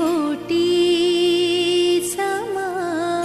कोटि समप्रभा।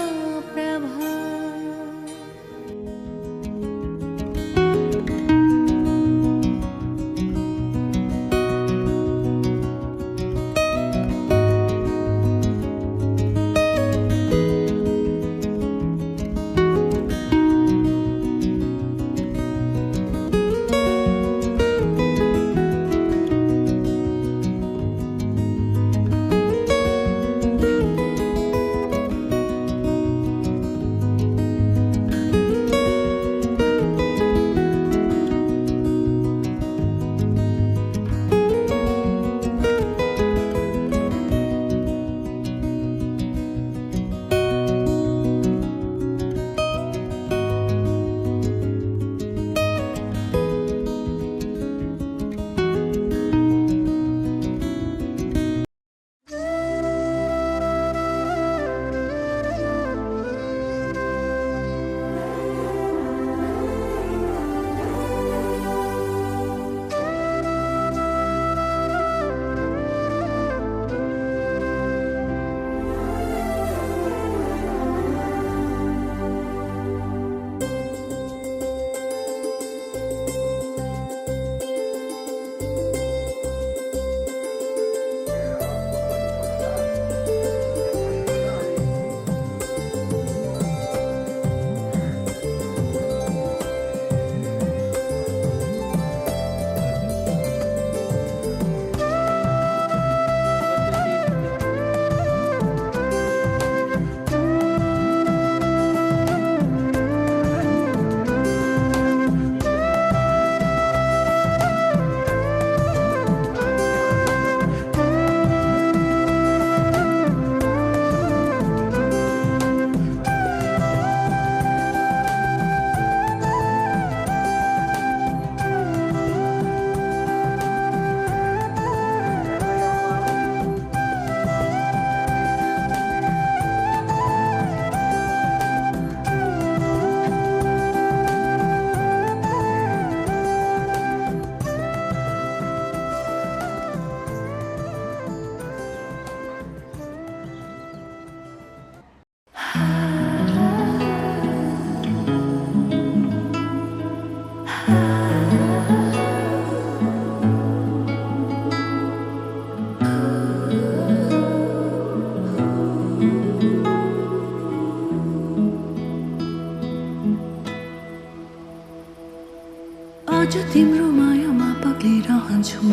आज तिम्रो मायामा पग्लिरहन्छु म,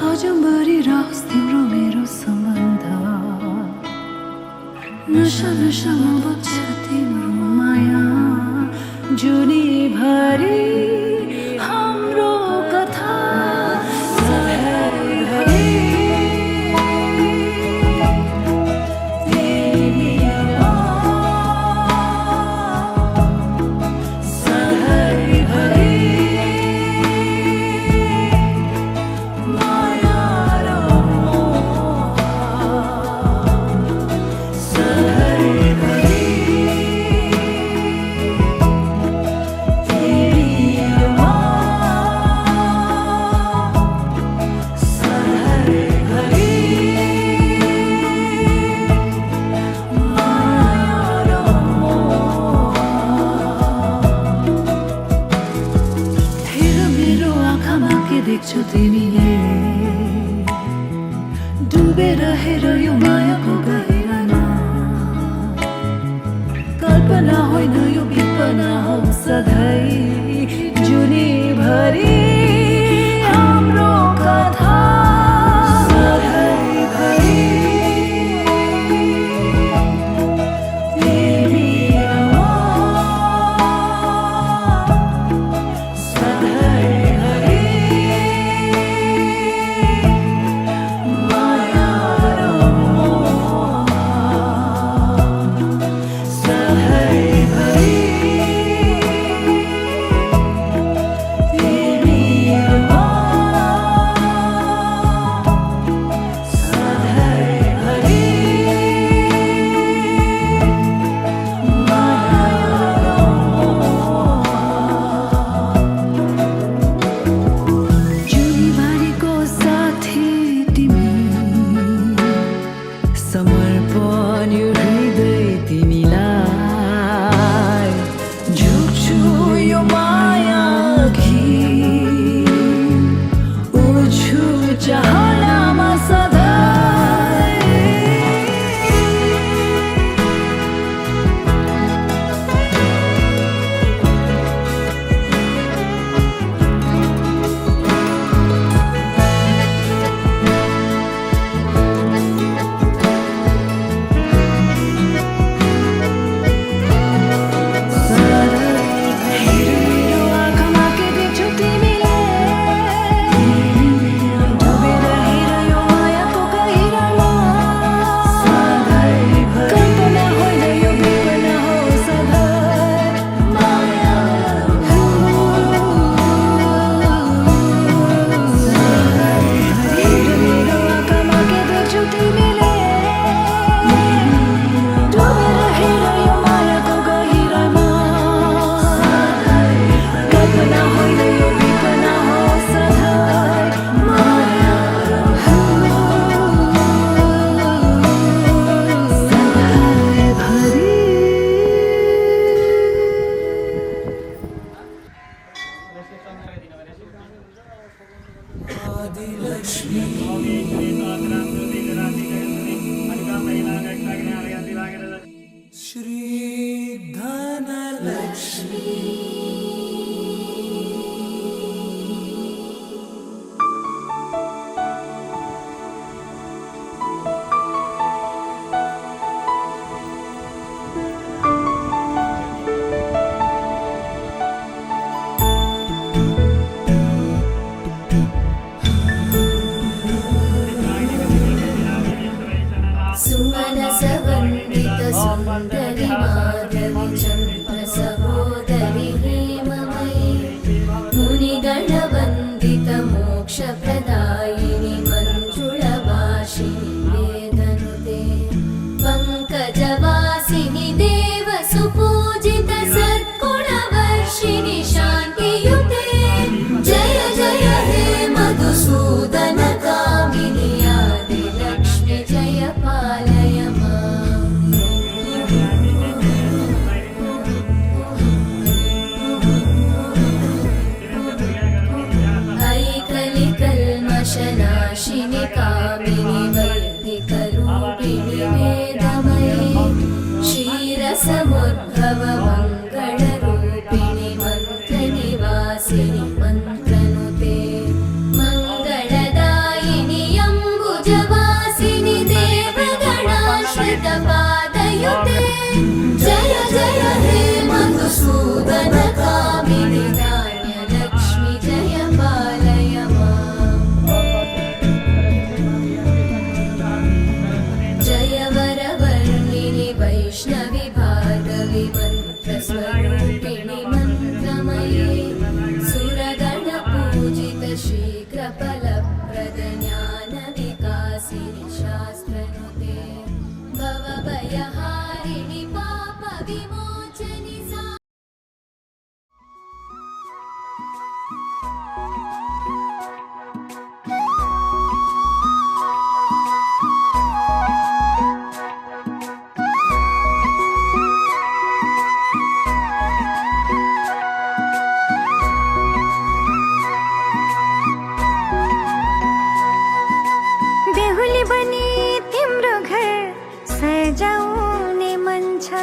आजभरि रहोस् तिम्रो मेरो सम्बन्ध। नशा नशामा बग्छ तिम्रो माया, जुनीभरि हाम्रो कथा। देख्छु तिमीले डुबेर हेर यो मायाको गहिरामा, कल्पना होइन यो विपना हो सधैँ, जुनीभरि हाम्रो कथा। सुमनसवन्दित सुन्दरि माधवि चन्द्र सहोदरि हेममयि मुनिगणवन्दित मोक्षप्रदायिनि मञ्जुळभाषिणि वेदनुते पङ्कजवासिनि देवसुपूजित सद्गुणवर्षिणि शान्तियुते जय जय हे मधुसूदन कामिनि आदिलक्ष्मि जय पालय माम् ऐकलिकल्मषनाशिनि कामिनि वैदिकरूपिणि वेदमयि क्षीरसमुद्भव मङ्गलरूपिणि मन्त्रनिवासिनि मन्त्रनुते मङ्गलदायिनि अम्बुजवासिनि देवगणाश्रितपादयुते जय जय हे मधुसूदन कामिनि धान्यलक्ष्मि जय पालय माम् जय वरवर्णिनि वैष्णवि भार्गवि मन्त्रस्वरूपिणि मन्त्रमये सुरगणपूजित शीघ्रफलप्रद ज्ञानविकासिनि शास्त्रनुते भवभयहारिणि पापविमोचनि सा बेहुली बनी तिम्रो घर सजाउने मन छ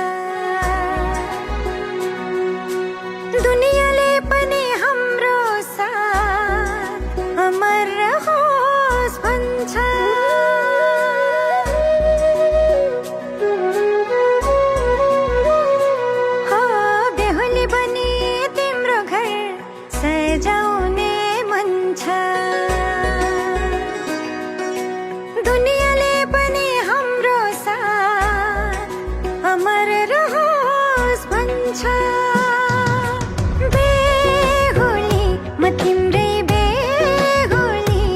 दुनियाँले पनि हाम्रो साथ अमर रहोस् भन्छ हो बेहुली बनी तिम्रो घर सजाउने मन छ दुनियाँले पनि हाम्रो साथ अमर रहोस् भन्छ बेहुली म तिम्रै बेहुली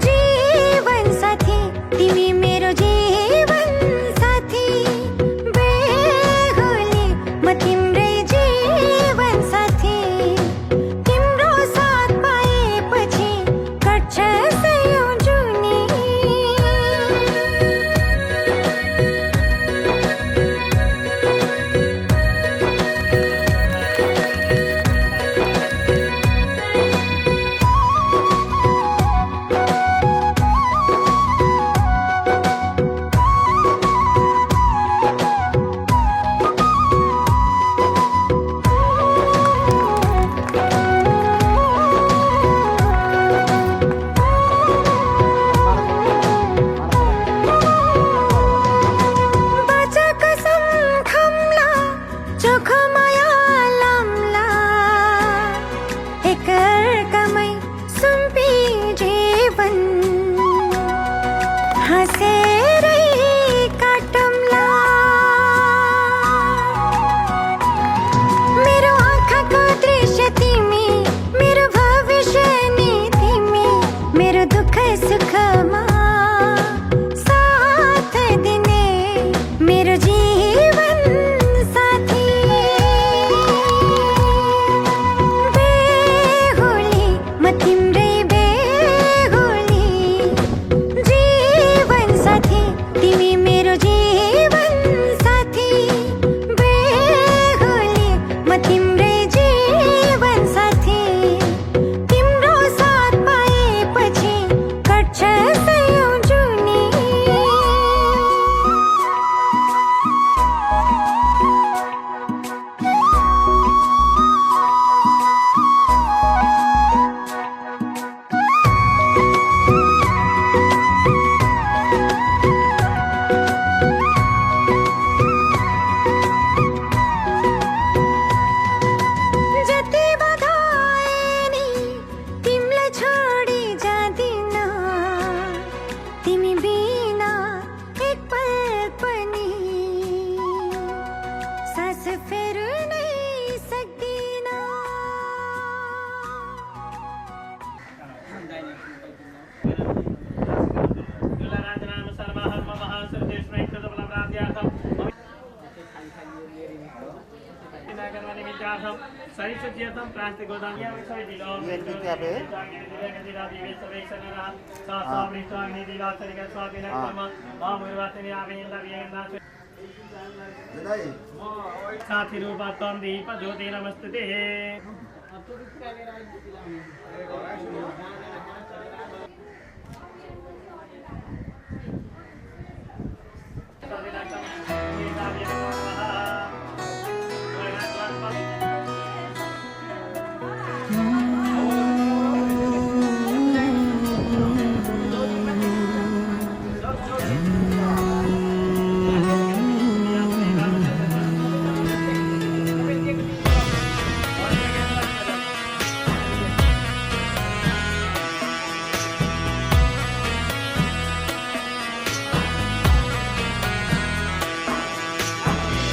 जीवन साथी तिमी मेरो जीवन साथी बेहुली म तिम्रै जीवन साथी तिम्रो साथ पाएपछि कट्छ सयौं जुनी बाचा कसम खाम्ला चोखो माया लाम्ला एकअर्कामै सुम्पी जीवन हाँसेरै काटौँला मेरो आँखाको दृश्य तिमी मेरो भविष्य नि तिमी मेरो दुःख सुखमा साथ दिने मेरो जीवन साथी साथीहरू तम दीप ज्योति नमस्ते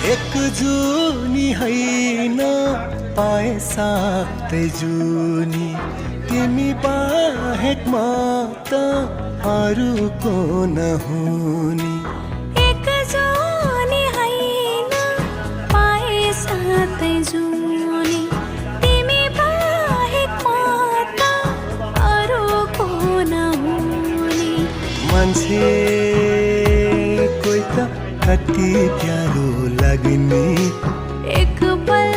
एक जुनी हैन पाए सातै जुनी तिमी बाहेक म त अरूको नहुनी एक जुनी हैन पाए सातै जुनी तिमी बाहेक म त अरूको नहुनी मान्छे कोही त कति प्यारो लाग्ने एक पल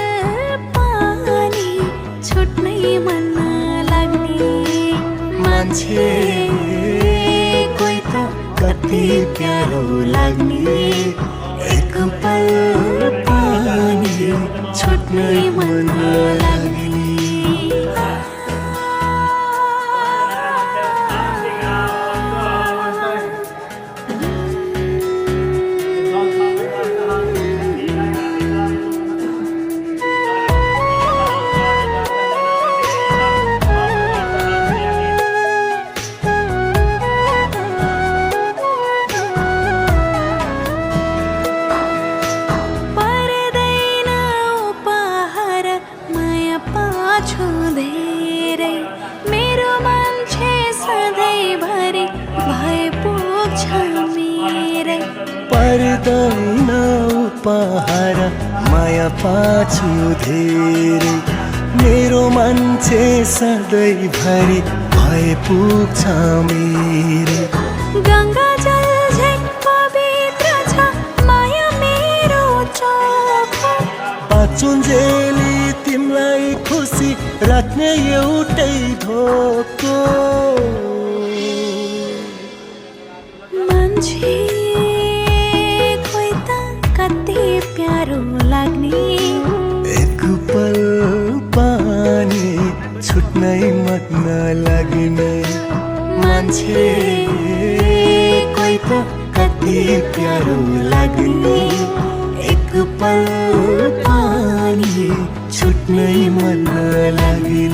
पानी छुट्नै मन लाग्ने मान्छे कोही त कति प्यारो लाग्ने एक पल पानी छुट्नै मन लाग्ने पर्दैन उपहार माया पाछु धेरै मेरो मान्छे सधैँभरि भए पुग्छ मेरे गङ्गा जल झै पवित्र छ माया मेरो चोखो पाचुन्जेली तिमीलाई खुसी राख्ने एउटै धोको मान्छे कति प्यारो लाग्ने एक पल पानी छुट्नै मन लाग्ने मान्छे कोही त कति प्यारो लाग्ने एक पल पानी छुट्नै मन लाग्ने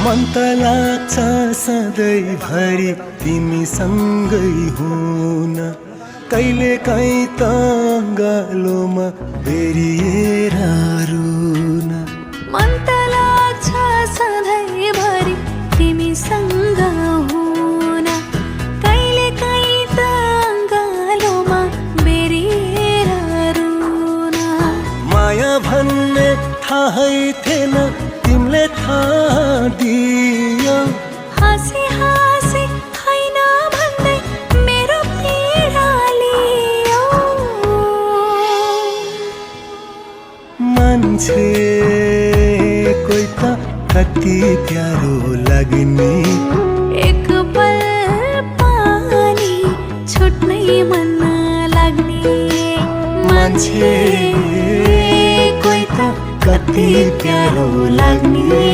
मन त लाग्छ सधैँभरि तिमीसँगै हुन कहिले काहीँ त गालोमा बेरिएर रुन मन त लाग्छ सधैँभरि तिमीसँग हुन कहिले काहीँ त गालोमा बेरिएर रुन माया भन्ने थाहै थिएन तिमीले थाहा दियो हाँसी हाँसी होइन भन्दै मेरो पीडा लियो मान्छे कोही त कति प्यारो लाग्ने एक पल पानी छुट्नै मन लाग्ने मान्छे कोही त कति प्यारो लाग्ने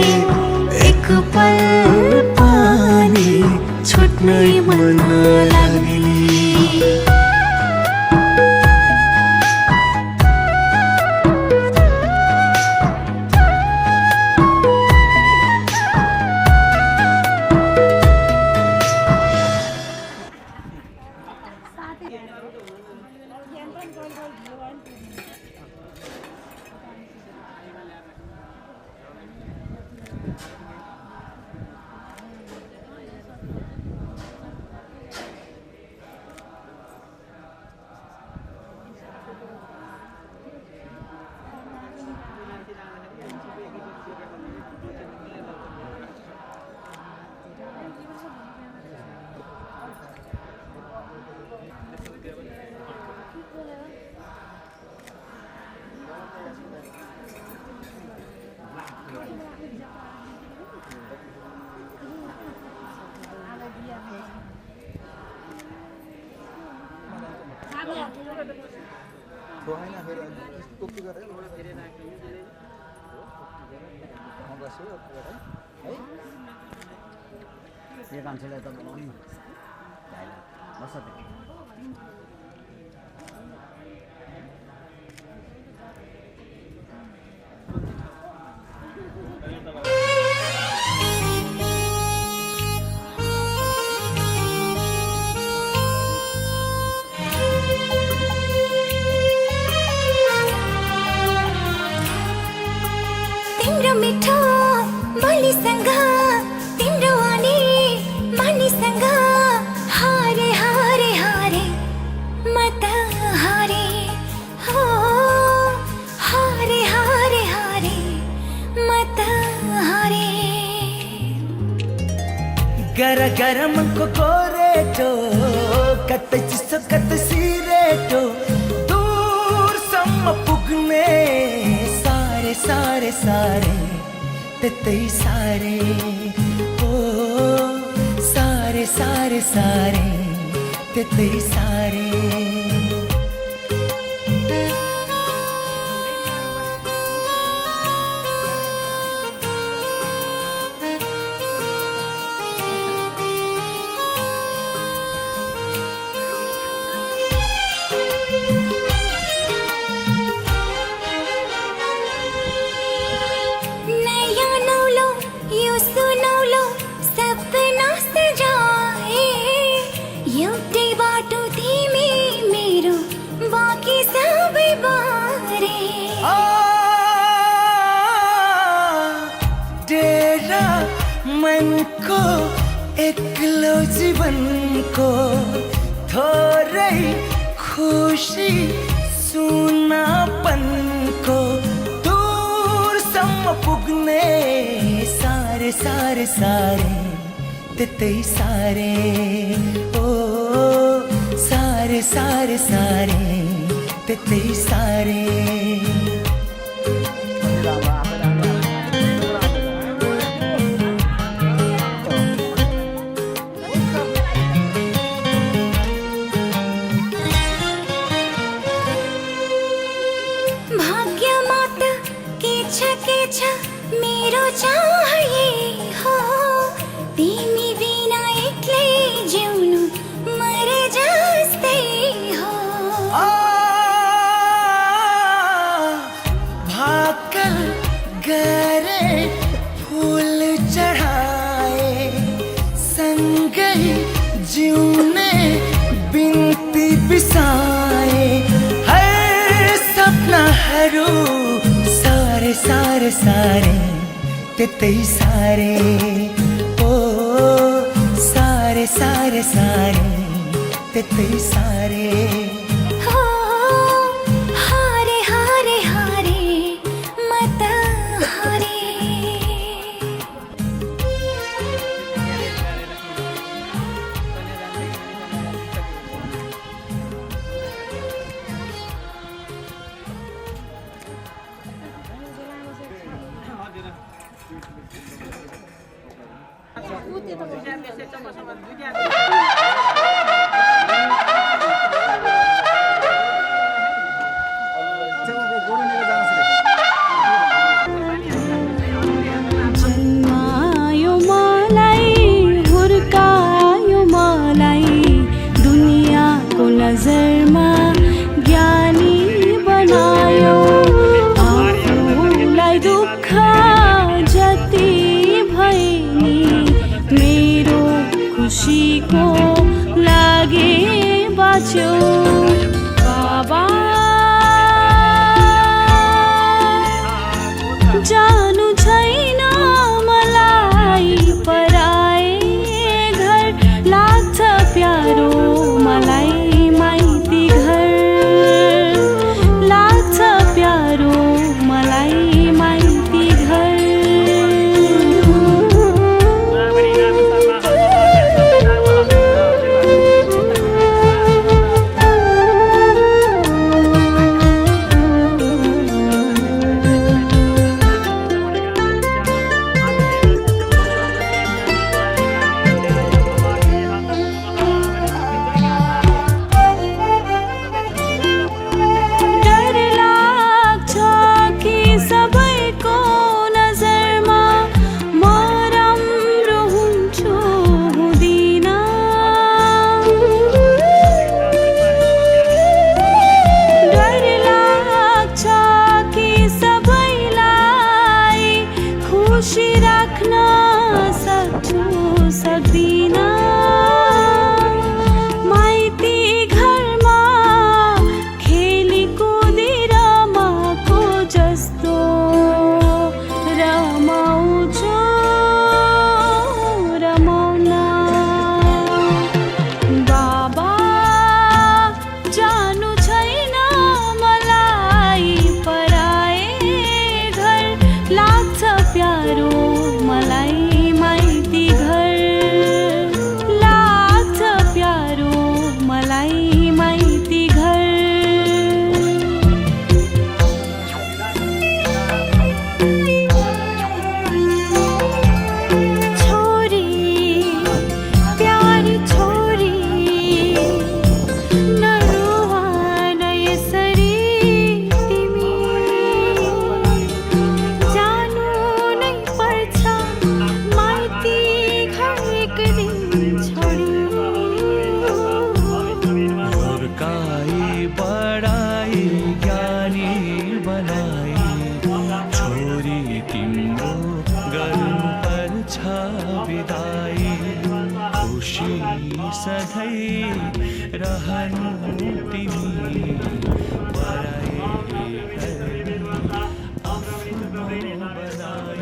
एक पल पानी छुट्नै मन लाग्ने मान्छेलाई त बनाउनु बस तिम्रो मिठो बोलीसँग तिम्रो आनी मानिसँग हारे हारे हारे म त हारे हो हारे हारे हारे म त हारे गरम को गोरेटो कतै चिसो कतै सिरेटो दूरसम्म पुग्ने सारे सारे सारे त्यतै सारे ओ सारे सारे सारे त्यतै सारे नया नौलो यो सुनौलो सपना सजाए एउटै बाटो तिमी मेरो बाँकी सबै बारे डेरा मनको एक्लो जीवनको थोरै खुसी सुनापनको दूरसम्म पुग्ने सारे सारे सारे त्यतै सारे ओ सारे सारे सारे त्यतै सारे भाग्यमा त के छ मेरो चाहिए हो तिमी बिना एक्लै जिउनु मरे जस्तै हो भाकल गरे फूल चढ़ाए सँगै जिउने बिन्ती बिसाए हर सपनाहरू सारे सारे सारे त्यतै सारे ओ सारे सारे सारे त्यतै सारे हो हारे हारे हारे म त हारे जन्मायो मलाई हुर्कायो मलाई दुनियाँको नजरमा ज्ञानी बनायो आफूलाई दुःख जति भए नि मेरो खुसीको लागि बाँच्यो बाबा जानु छैन मलाई पराए घर लाग्छ प्यारो मलाई माइती घर लाग्छ प्यारो मलाई माइती घर सक्दिन माइती घरमा खेली कुदी रमाको जस्तो रमाउँछु रमाउन बाबा जानु छैन मलाई पराए घर लाग्छ प्यारो मलाई माइती घर लाग्छ प्यारो मलाई माइती घर छोरी प्यारी छोरी नरुवा न यसरी तिमी जानु नै पर्छ माइती घर एक दिन छोडी हुर्काई बढाई ज्ञानी बनाई छोरी तिम्रो गर्नुपर्छ विदाई खुसी सधैँ रहनु तिमी पराई आफ्नो बनाई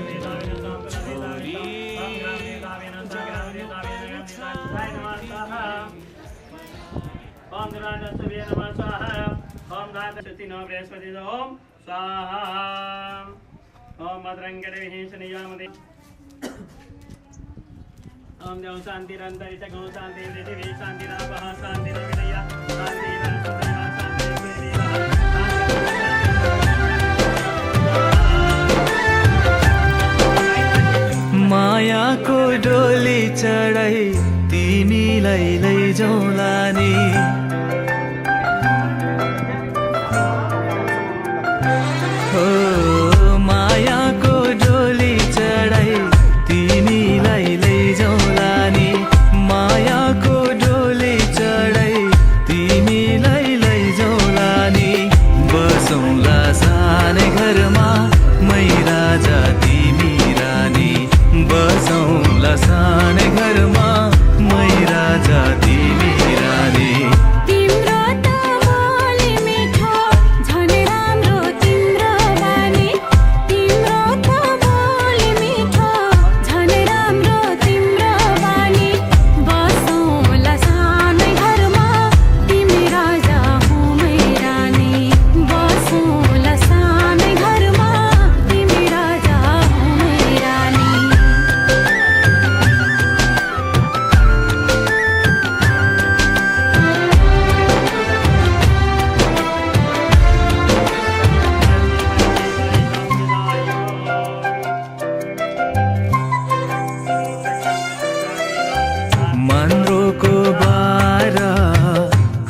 छोरी ओम राजस्वभ्ये नमः स्वाहा ओम राजस्वती नो बृहस्पति ओम स्वाहा ओम भद्रंगदेवी शनियामदे ओम देव शांति रंतरित गौ शांति पृथ्वी शांति रापः शांति रविदया शांति वनस्पतयः शांति पृथ्वीः मायाको डोली चढाई तिमीलाई लैजाउँला नि हो मायाको डोली चढाई तिमीलाई लैजाउँला नि मायाको डोली चढाई तिमीलाई लैजाउँला नि बसौँला सानै घरमा मै राजा तिमी रानी बसौँला सानै घरमा मै राजा तिमी रानी तिम्रो त बोली मिठो झन् राम्रो तिम्रो बानी तिम्रो त बोली मिठो झन् राम्रो तिम्रो बानी बसौँला सानै घरमा तिमी राजा हो मै रानी बसौँला सानै घरमा तिमी राजा हो मै रानी मन्द्रोको बारा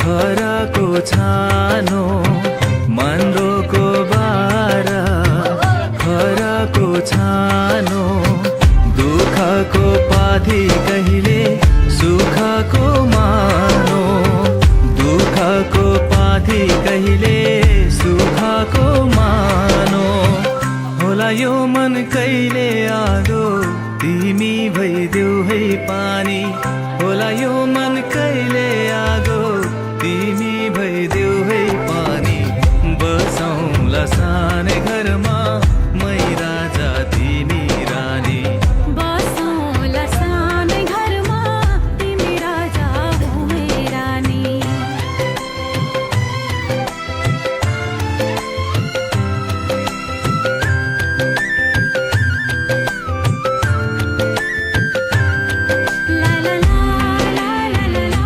खराको छानो मन्द्रोको बारा खराको छानो दुःखको पाथी कहिले सुखको मानो दुःखको पाथी कहिले सुखको मानो होला यो मन कहिले आगो तिमी भइदेऊ है पानी होला यो मन कहिले आगो तिमी भइदेऊ है पानी बसौँला सानै घरमा मै राजा तिमी रानी बसौँला सानै घरमा तिमी राजा हो मै रानी ला ला ला ला ला ला ला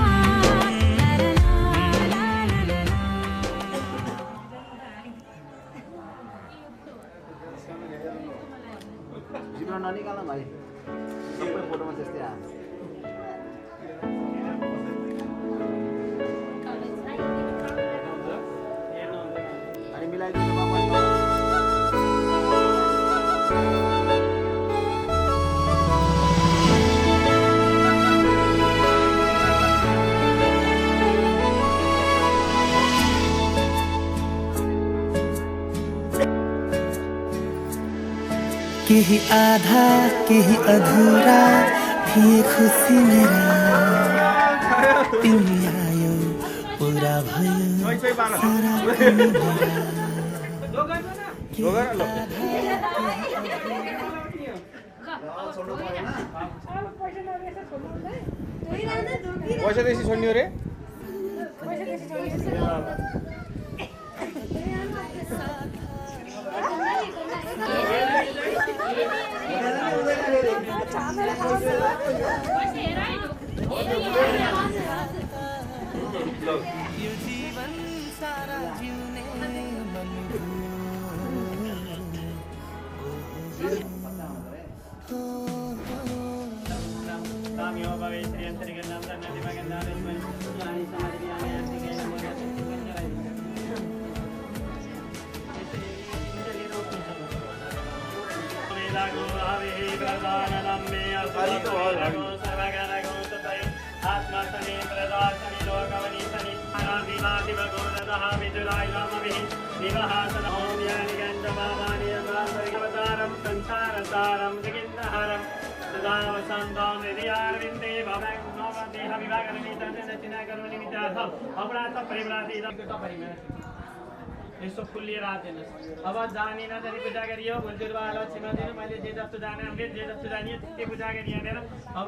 जिब्रो ननिकाल भाइ सबै फोटोमा त्यस्तै आयो अनि मिलाइदिनु बाबा केही आधा केही अधुरा थिए खुसी मेरा तिमी आयो पुरा भयो सारा तिमी पैसा त्यसै छोड्ने रे यो जीवन सारा जिउने यसो फुलिएर आइदिनुहोस् अब जानिन जति पूजा गरियो भुलजुर्बा लक्ष्मीमा दिनु मैले जे जस्तो जाने हामीले जे जस्तो जानियो त्यति पूजा गरी हालेर अब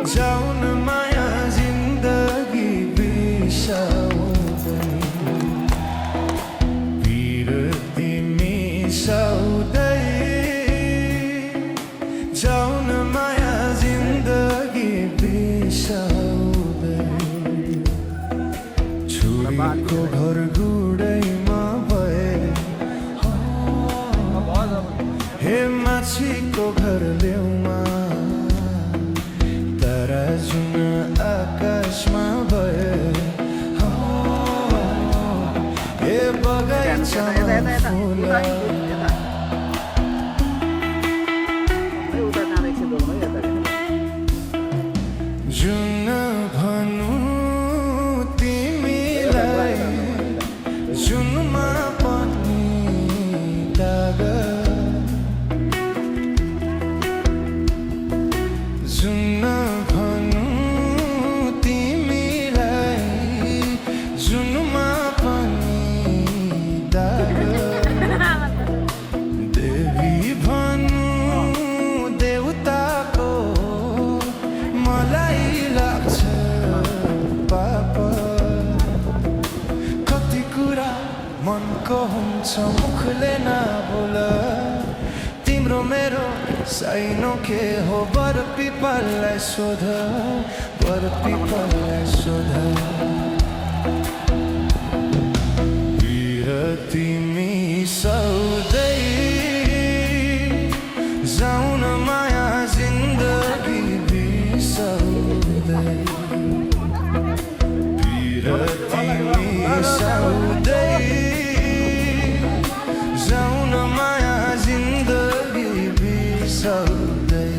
जाउन माया जिन्दगी बिसाउँदै बिरती मिसाउँदै जाउन माया जिन्दगी बिसाउँदै छोरीको घर गुडैमा भए हे माछीको घर ल्याउमा तारा जुन आकाशमा भए हे बगैँचामा फुल जुन भनु तिमीलाई जुनमा पनि दाग जुन भनु तिमीलाई जुनमा पनि दाग देवी भनु देउताको मलाई लाग्छ पाप कति कुरा मनको हुन्छ मुखले नबोल तिम्रो मेरो साइनो के हो बर पिपललाई सोध बर पिपललाई सोध बिरती मिसाउँदै जाउन माया जिन्दगी बिसाउँदै बिरती मिसाउँदै जाउन माया जिन्दगी बिसाउँदै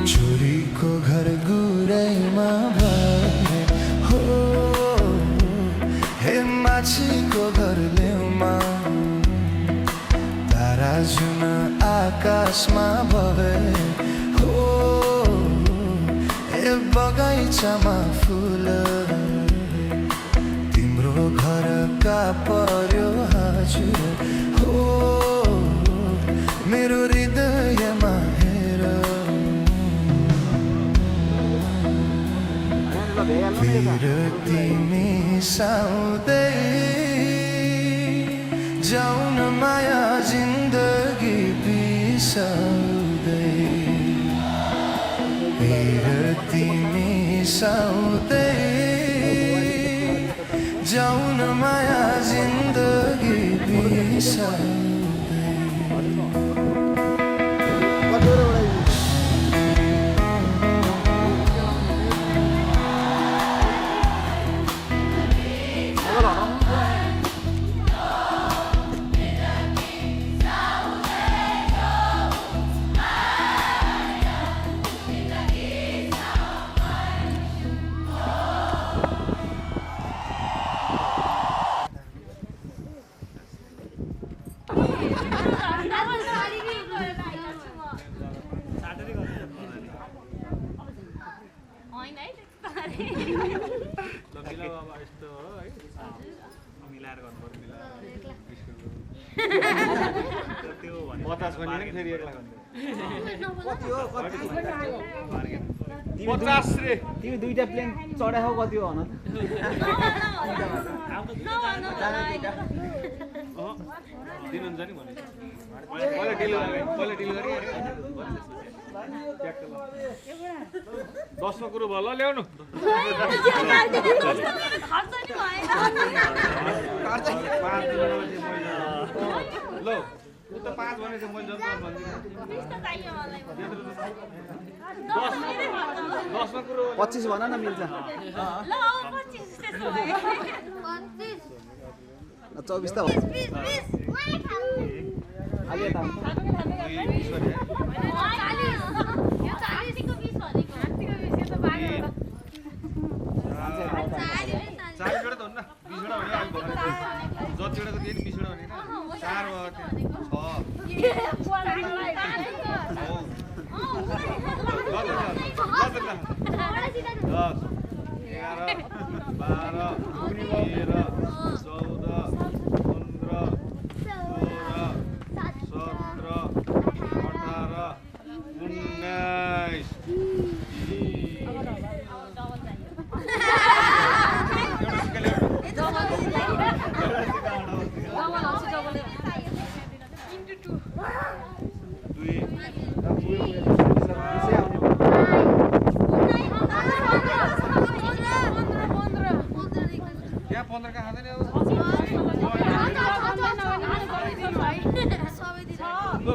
छोरीको घर गुरैमा आपसमा भए हो ए बगैँचामा फुल तिम्रो घरका पर्यो हजुर हो मेरो हृदयमा हेर तिमी साउँदै जाउन माया जिन्दगी बिसाउँदै तिमी साउँदै जाउन माया जिन्दगी बिसाउँदै तिमी दुईटा प्लेन चढाएको कति हो भन दिनुहुन्छ नि भने पहिला डिल गरे 10 मा कुरो भयो ल ल्याउनु ल उ त 5 भने चाहिँ मैले जस्तो भन्दिन 20 त चाहियो मलाई 10 मा कुरो 25 भन न मिल्छ ल 25 त्यसो भए 25 24 त हो 20 मैले खाऊ अलि त 40 यो 40 को 20 भनेको 40 को 20 यो त बागे हो 40 जोडा त हुन्न 20 जोडा भने आइ भयो जति जोडा त दिए 20 जोडा भने 4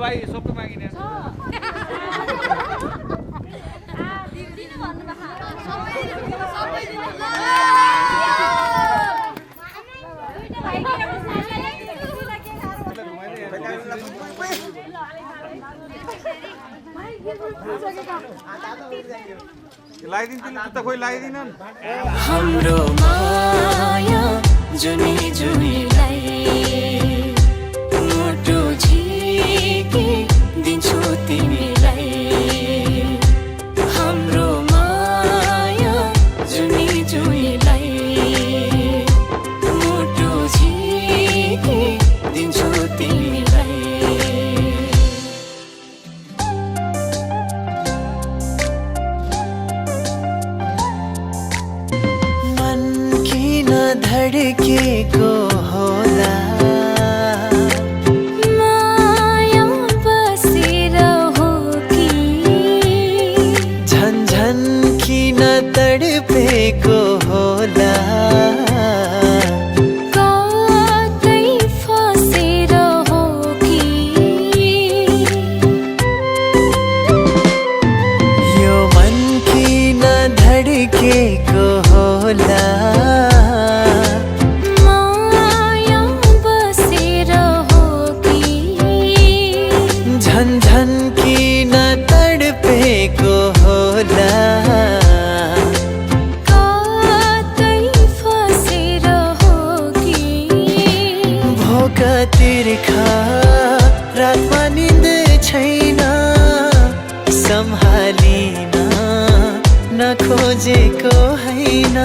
भाइ सबको मागिने लगाइदिन्छ त खोइ लगाइदिनन् हाम्रो माया जुनी जुनीलाई मुटु झिकी दिन्छु तिमीलाई हाम्रो माया जुनी जुनीलाई मुटु झिकी दिन्छु तिमीलाई मन किन धड्केको होला माया बसेर हो कि झन्झन किन तडपेको होला कतै फसेर हो कि यो मन किन धड्केको होला माया बसेर हो कि झन्झन किन तडपेको होला कतै फसेर हो कि भोक तिर्खा रातमा निन्द छैन हैन